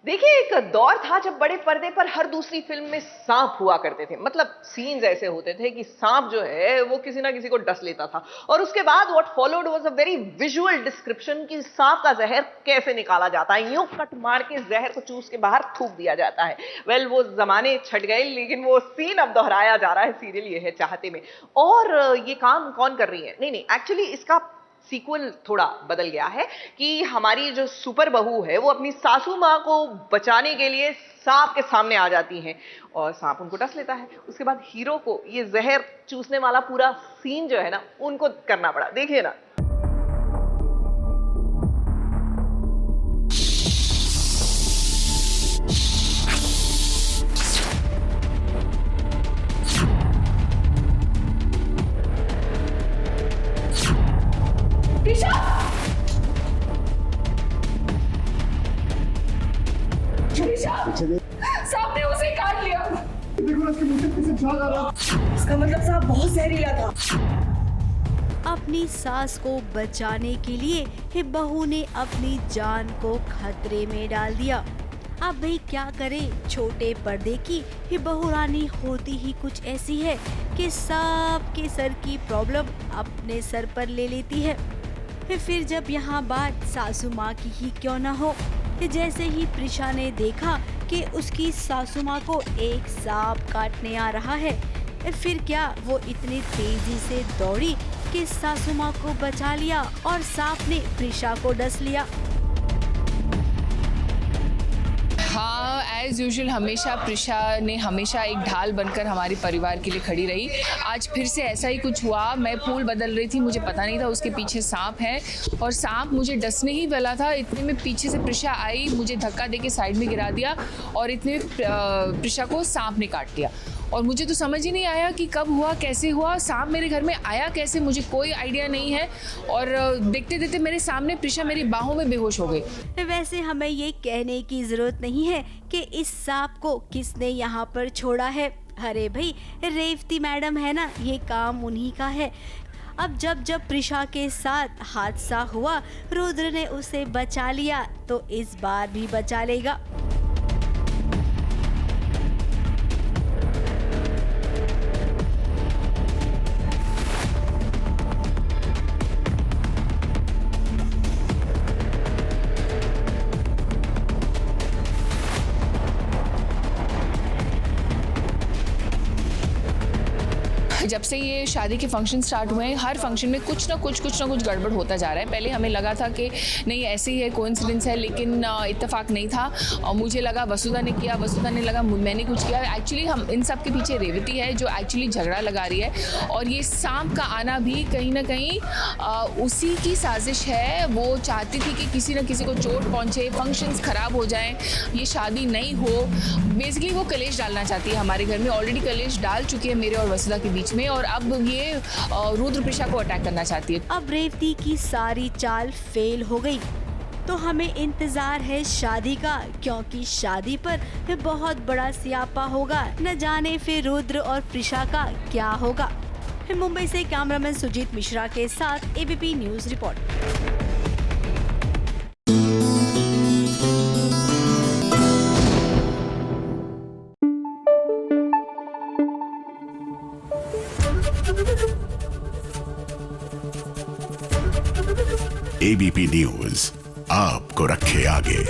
देखिए, एक दौर था जब बड़े पर्दे पर हर दूसरी फिल्म में सांप हुआ करते थे। मतलब सीन्स ऐसे होते थे कि सांप जो है वो किसी ना किसी को डस लेता था, और उसके बाद what followed was a very visual description कि सांप का जहर कैसे निकाला जाता है। यूं कट मार के जहर को चूस के बाहर थूक दिया जाता है। वेल, वो जमाने छट गए, लेकिन वो सीन अब दोहराया जा रहा है सीरियल ये है चाहते में। और ये काम कौन कर रही है? नहीं, एक्चुअली इसका सीक्वल थोड़ा बदल गया है कि हमारी जो सुपर बहू है वो अपनी सासू माँ को बचाने के लिए सांप के सामने आ जाती हैं, और सांप उनको डस लेता है। उसके बाद हीरो को ये जहर चूसने वाला पूरा सीन जो है ना, उनको करना पड़ा। देखिए ना। सांप ने उसे काट लिया। देखो इसके मुंह से पीछे झाग आ रहा। इसका मतलब सांप बहुत जहरीला था। अपनी सास को बचाने के लिए ही बहू ने अपनी जान को खतरे में डाल दिया। अब भाई क्या करे, छोटे पर्दे की ही बहू रानी होती ही कुछ ऐसी है कि सबके सर की प्रॉब्लम अपने सर पर ले लेती है। फिर जब यहाँ बात सासू माँ की ही क्यों ना हो, जैसे ही प्रिशा ने देखा कि उसकी सासू माँ को एक सांप काटने आ रहा है, फिर क्या वो इतनी तेजी से दौड़ी कि सासू माँ को बचा लिया और सांप ने प्रिशा को डस लिया। हाँ, एज यूजुअल हमेशा प्रिशा ने हमेशा एक ढाल बनकर हमारे परिवार के लिए खड़ी रही। आज फिर से ऐसा ही कुछ हुआ। मैं फूल बदल रही थी, मुझे पता नहीं था उसके पीछे सांप है, और सांप मुझे डसने ही वाला था। इतने में पीछे से प्रिशा आई, मुझे धक्का देके साइड में गिरा दिया, और इतने में प्रिशा को सांप ने काट लिया। और मुझे तो समझ ही नहीं आया कि कब हुआ, कैसे हुआ, सांप मेरे घर में आया कैसे, मुझे कोई आइडिया नहीं है। और देखते देखते मेरे सामने प्रिशा मेरी बाहों में बेहोश हो गई। वैसे हमें ये कहने की जरूरत नहीं है कि इस सांप को किसने यहाँ पर छोड़ा है। अरे भाई, रेवती मैडम है ना, ये काम उन्हीं का है। अब जब प्रिशा के साथ हादसा हुआ, रुद्र ने उसे बचा लिया, तो इस बार भी बचा लेगा। जब से ये शादी के फंक्शन स्टार्ट हुए हैं, हर फंक्शन में कुछ ना कुछ गड़बड़ होता जा रहा है। पहले हमें लगा था कि नहीं ऐसे ही है, कोइंसिडेंस है, लेकिन इत्तेफाक नहीं था। और मुझे लगा वसुधा ने किया, वसुधा ने लगा मैंने कुछ किया। एक्चुअली हम इन सब के पीछे रेवती है जो एक्चुअली झगड़ा लगा रही है, और ये सांप का आना भी कहीं ना कहीं उसी की साजिश है। वो चाहती थी कि किसी न किसी को चोट पहुँचे, फंक्शंस खराब हो जाएं, ये शादी नहीं हो। बेसिकली वो कलेश डालना चाहती है हमारे घर में। ऑलरेडी कलेश डाल चुकी है मेरे और वसुधा के बीच में, और अब ये रुद्र प्रिशा को अटैक करना चाहती है। अब रेवती की सारी चाल फेल हो गई, तो हमें इंतजार है शादी का, क्योंकि शादी पर बहुत बड़ा सियापा होगा। न जाने फिर रुद्र और प्रिशा का क्या होगा। मुंबई से कैमरामैन सुजीत मिश्रा के साथ ABP news report. ABP news आपको रखे आगे।